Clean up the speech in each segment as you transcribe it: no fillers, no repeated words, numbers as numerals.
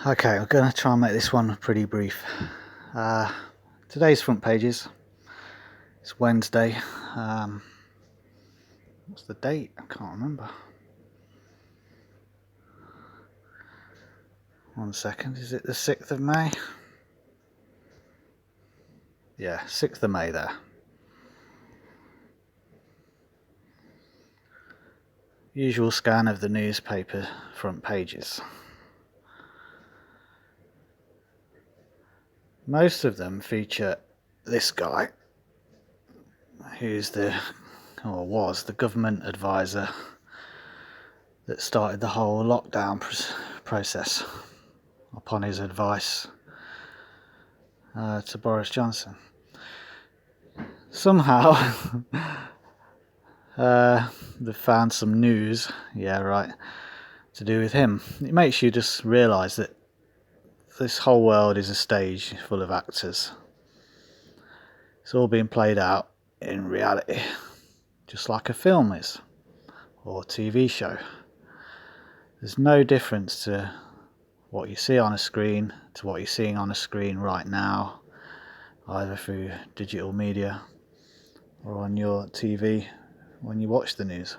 Okay, I'm going to try and make this one pretty brief. Today's front pages. It's Wednesday. What's the date? I can't remember. 1 second. Is it the 6th of May? Yeah, 6th of May there. Usual scan of the newspaper front pages. Most of them feature this guy, who's was the government advisor that started the whole lockdown process upon his advice to Boris Johnson. Somehow they found some news, to do with him. It makes you just realise that this whole world is a stage full of actors. It's all being played out in reality, just like a film is, or a TV show. There's no difference to what you see on a screen to what you're seeing on a screen right now, either through digital media or on your TV when you watch the news.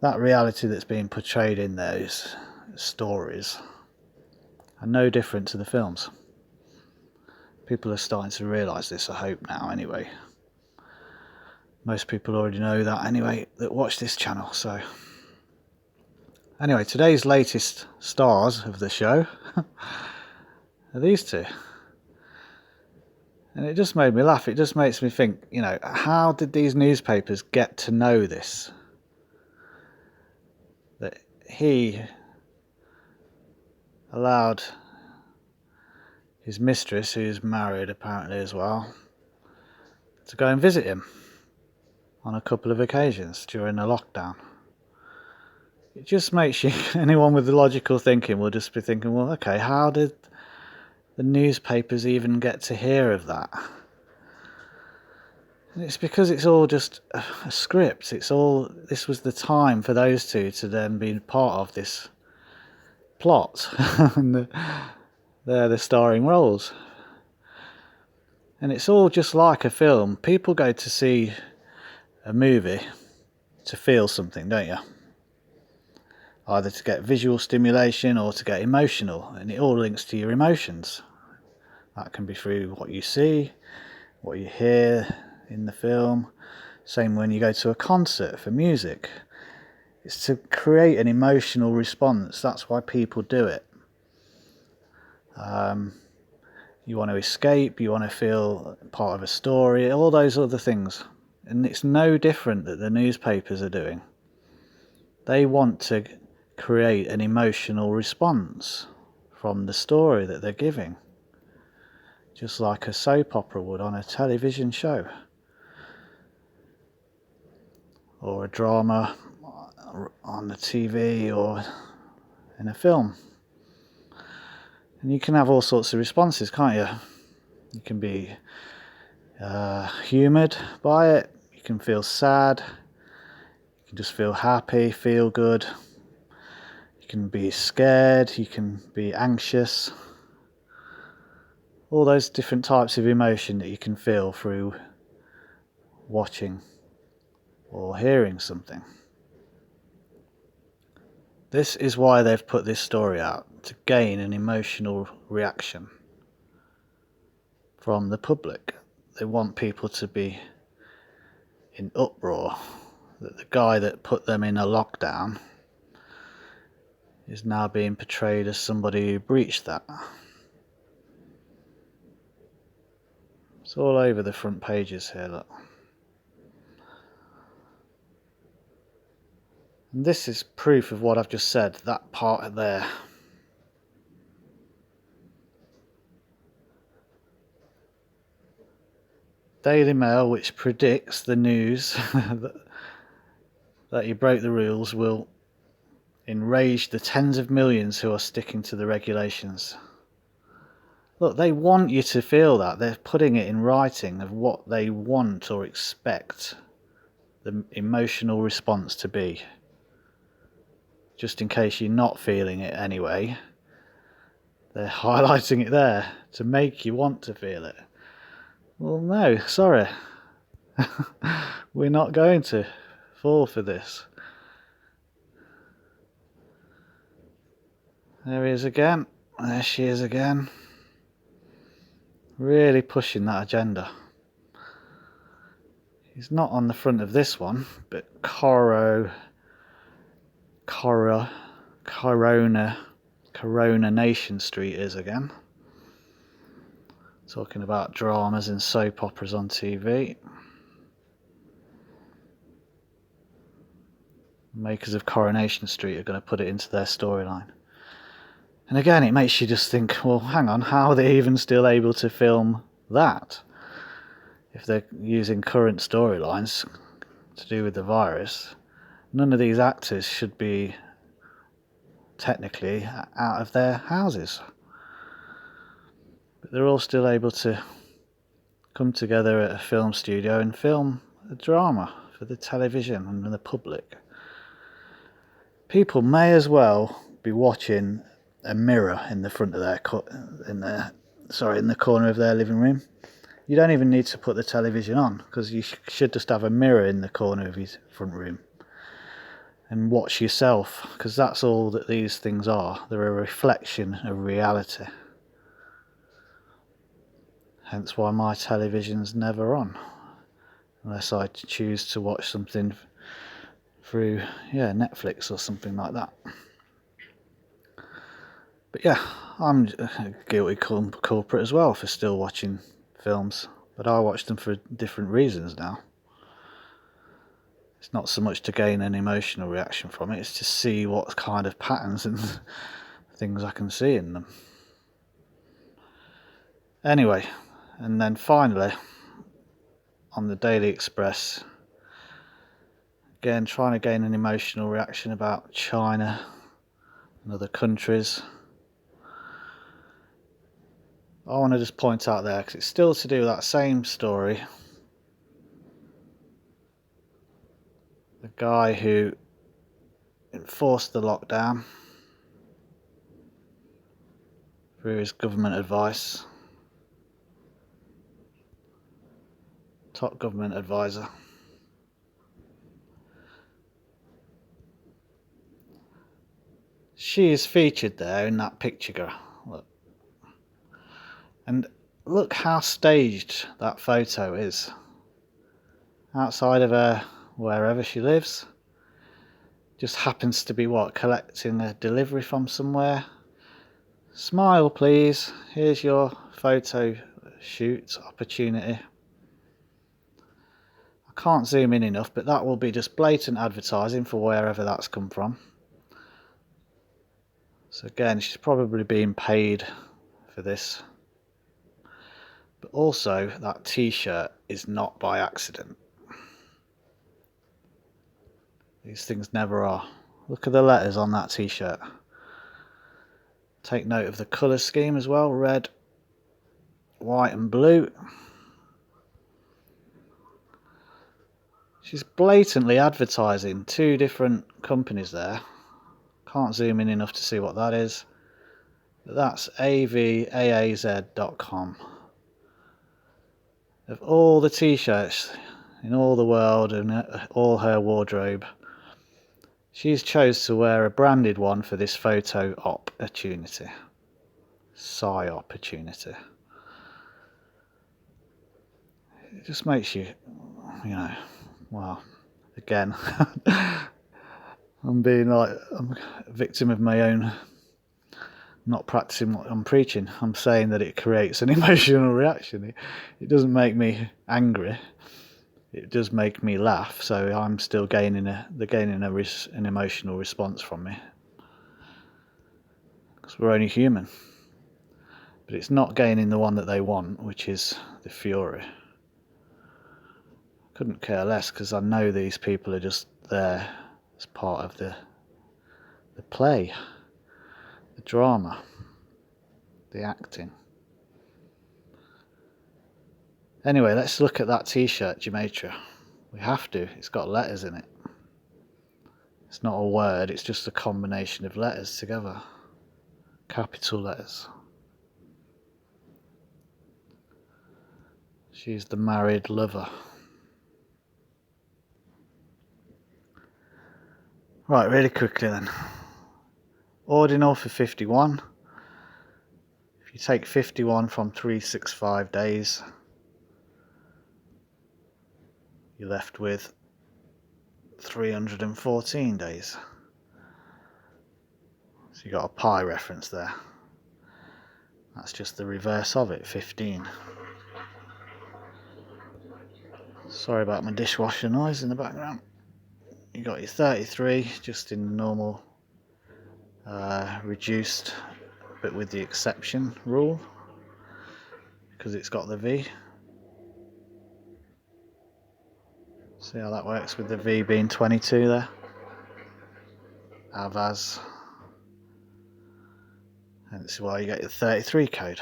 That reality that's being portrayed in those stories are no different to the films. People are starting to realise this, I hope, now anyway. Most people already know that anyway that watch this channel. So anyway, today's latest stars of the show are these two. And it just made me laugh. It just makes me think, how did these newspapers get to know this? That he allowed his mistress, who's married apparently as well, to go and visit him on a couple of occasions during the lockdown. It just makes you, anyone with the logical thinking will just be thinking, well, okay, how did the newspapers even get to hear of that? And it's because it's all just a script. This was the time for those two to then be part of this plot. And they're the starring roles. And it's all just like a film. People go to see a movie to feel something, don't you? Either to get visual stimulation or to get emotional, and it all links to your emotions. That can be through what you see, what you hear in the film. Same when you go to a concert for music. It's to create an emotional response. That's why people do it. You want to escape, you want to feel part of a story, all those other things. And it's no different that the newspapers are doing. They want to create an emotional response from the story that they're giving, just like a soap opera would on a television show, or a drama on the TV or in a film. And you can have all sorts of responses, can't you? You can be humoured by it, you can feel sad, you can just feel happy, feel good. You can be scared, you can be anxious. All those different types of emotion that you can feel through watching or hearing something. This is why they've put this story out, to gain an emotional reaction from the public. They want people to be in uproar that the guy that put them in a lockdown is now being portrayed as somebody who breached that. It's all over the front pages here, look. And this is proof of what I've just said, that part there. Daily Mail, which predicts the news that you broke the rules, will enrage the tens of millions who are sticking to the regulations. Look, they want you to feel that. They're putting it in writing of what they want or expect the emotional response to be. Just in case you're not feeling it anyway, They're highlighting it there to make you want to feel it. Well, no, sorry. We're not going to fall for this. There he is again. There she is again. Really pushing that agenda. He's not on the front of this one, but Coronation Street is again. Talking about dramas and soap operas on TV. Makers of Coronation Street are going to put it into their storyline. And again, it makes you just think, well, hang on, how are they even still able to film that? If they're using current storylines to do with the virus, none of these actors should be technically out of their houses. But they're all still able to come together at a film studio and film a drama for the television and the public. People may as well be watching a mirror in the front of their in the corner of their living room. You don't even need to put the television on, because you should just have a mirror in the corner of his front room and watch yourself, because that's all that these things are. They're a reflection of reality. Hence why my television's never on, unless I choose to watch something through Netflix or something like that. But yeah, I'm a guilty culprit as well for still watching films, but I watch them for different reasons now. It's not so much to gain an emotional reaction from it, it's to see what kind of patterns and things I can see in them. Anyway, and then finally, on the Daily Express, again trying to gain an emotional reaction about China and other countries. I want to just point out there, because it's still to do with that same story. The guy who enforced the lockdown through his government advice, top government advisor. She is featured there in that picture. Look. And look how staged that photo is. Outside of her, wherever she lives. Just happens to be collecting a delivery from somewhere. Smile please, here's your photo shoot opportunity. I can't zoom in enough, but that will be just blatant advertising for wherever that's come from. So again, she's probably being paid for this. But also, that t-shirt is not by accident. These things never are. Look at the letters on that t-shirt. Take note of the colour scheme as well. Red, white and blue. She's blatantly advertising two different companies there. Can't zoom in enough to see what that is. But that's avaaz.com. Of all the t-shirts in all the world and all her wardrobe, she's chose to wear a branded one for this photo opportunity. Opportunity. It just makes you, well, again, I'm a victim of my own not practicing what I'm preaching. I'm saying that it creates an emotional reaction. It doesn't make me angry. It does make me laugh. So I'm still gaining an emotional response from me, because we're only human. But it's not gaining the one that they want, which is the fury. Couldn't care less, because I know these people are just there as part of the play, the drama, the acting. Anyway, let's look at that t-shirt, Gematria. We have to. It's got letters in it. It's not a word, it's just a combination of letters together. Capital letters. She's the married lover. Right, really quickly then. Ordinal for 51. If you take 51 from 365 days, you're left with 314 days. So you got a pi reference there. That's just the reverse of it, 15. Sorry about my dishwasher noise in the background. You got your 33 just in normal reduced, but with the exception rule because it's got the V. See how that works with the V being 22 there? Avaz. And this is why you get your 33 code.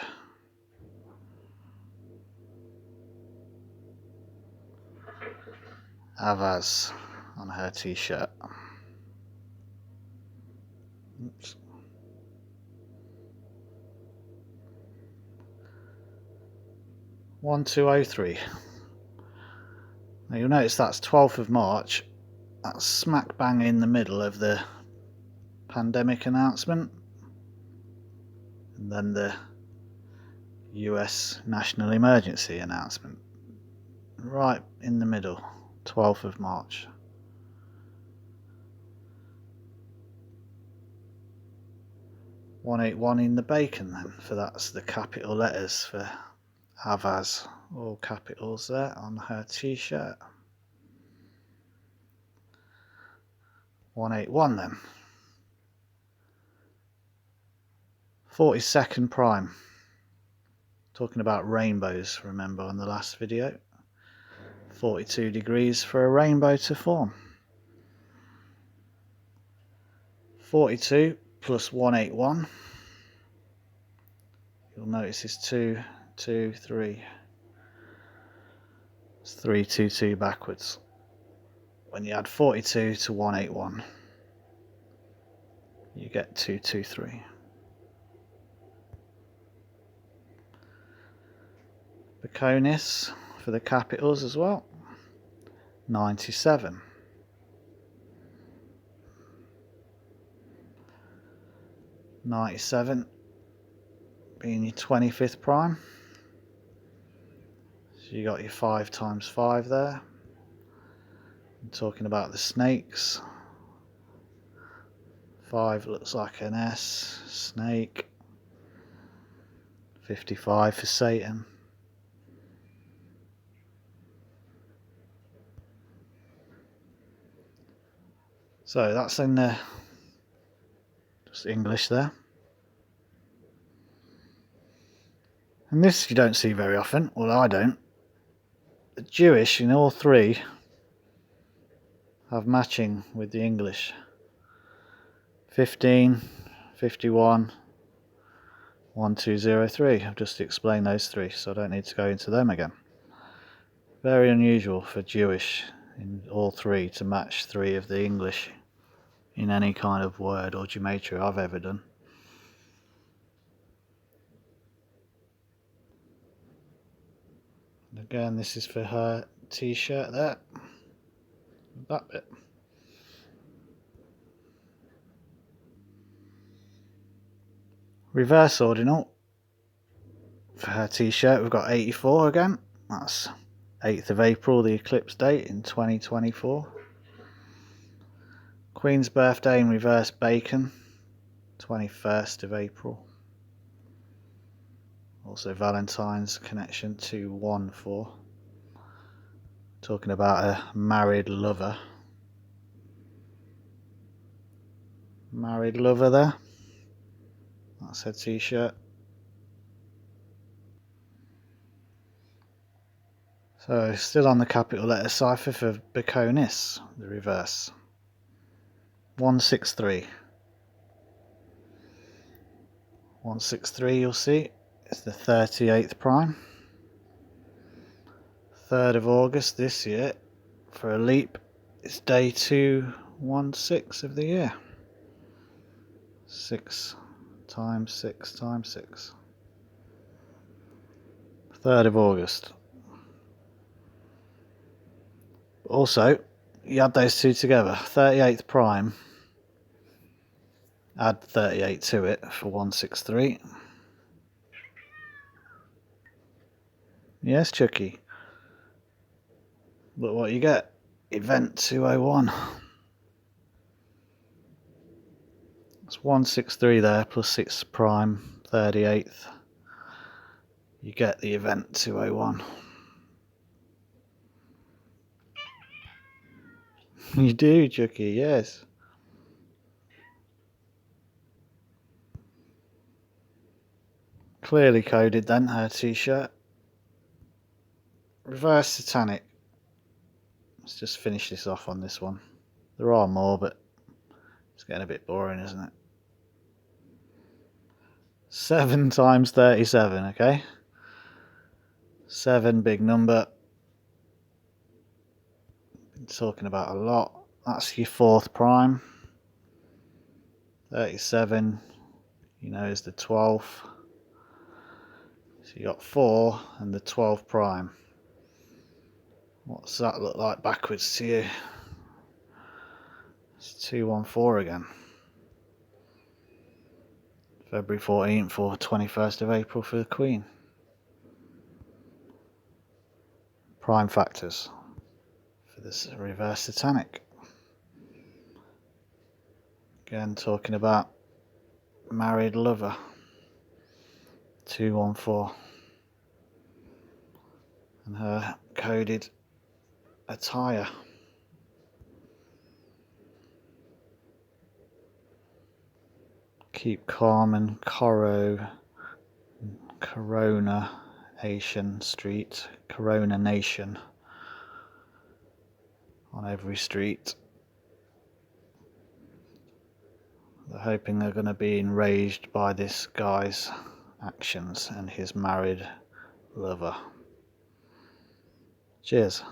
Avaz on her t-shirt. Oops. "1203. Now you'll notice that's 12th of March. That's smack bang in the middle of the pandemic announcement. And then the US national emergency announcement. Right in the middle. 12th of March. "181 in the bacon then, for that's the capital letters for Avaz. All capitals there on her t-shirt. 181 then. 42nd prime. Talking about rainbows, remember on the last video. 42 degrees for a rainbow to form. 42 plus 181. You'll notice it's 2, 2, 3. It's 3, 2, 2 backwards. When you add 42 to 181, you get 223. Baconis for the capitals as well. 97. 97 being your 25th prime. So you got your 5 times 5 there. I'm talking about the snakes. 5 looks like an S, snake. 55 for Satan. So that's in just English there. And this you don't see very often. Well, I don't. The Jewish in all three have matching with the English. 15, 51, 1203. I've just explained those three, so I don't need to go into them again. Very unusual for Jewish in all three to match 3 of the English in any kind of word or gematria I've ever done. And again, this is for her t-shirt there. That bit. Reverse ordinal for her t-shirt. We've got 84 again. That's 8th of April, the eclipse date in 2024. Queen's birthday in reverse bacon, 21st of April. Also Valentine's connection 214. Talking about a married lover. Married lover there. That's her t-shirt. So still on the capital letter cipher for Baconis, the reverse. 163. 163 you'll see is the 38th prime. 3rd of August this year for a leap. It's day 216 of the year. 6 times 6 times 6. 3rd of August. Also, you add those two together, 38th prime, add 38 to it for 163. Yes, Chucky. Look what you get. Event 201. It's 163 there, plus 6 prime, 38th. You get the event 201. You do, Chucky, yes. Clearly coded then, her t-shirt. Reverse Satanic. Let's just finish this off on this one. There are more, but it's getting a bit boring, isn't it? 7 times 37, okay? 7, big number. Been talking about a lot. That's your 4th prime. 37, you know, is the 12th. So you got 4 and the 12th prime. What's that look like backwards to you? It's 214 again. February 14th or 21st of April for the Queen. Prime factors for this reverse Satanic. Again, talking about married lover. 214. And her coded attire. Keep calm and Coronation Street. Corona Nation. On every street. They're hoping they're going to be enraged by this guy's actions and his married lover. Cheers.